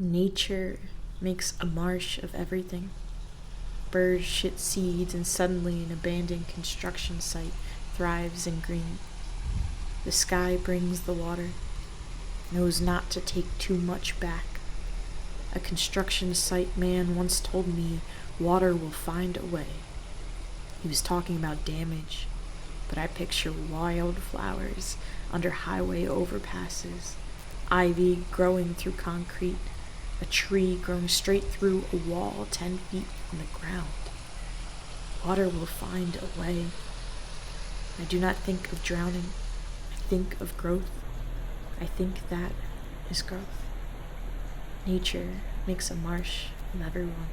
Nature makes a marsh of everything. Birds shit seeds, and suddenly an abandoned construction site thrives in green. The sky brings the water, knows not to take too much back. A construction site man once told me water will find a way. He was talking about damage, but I picture wildflowers under highway overpasses, ivy growing through concrete, a tree growing straight through a wall 10 feet from the ground. Water will find a way. I do not think of drowning. I think of growth. I think that is growth. Nature makes a marsh of everyone.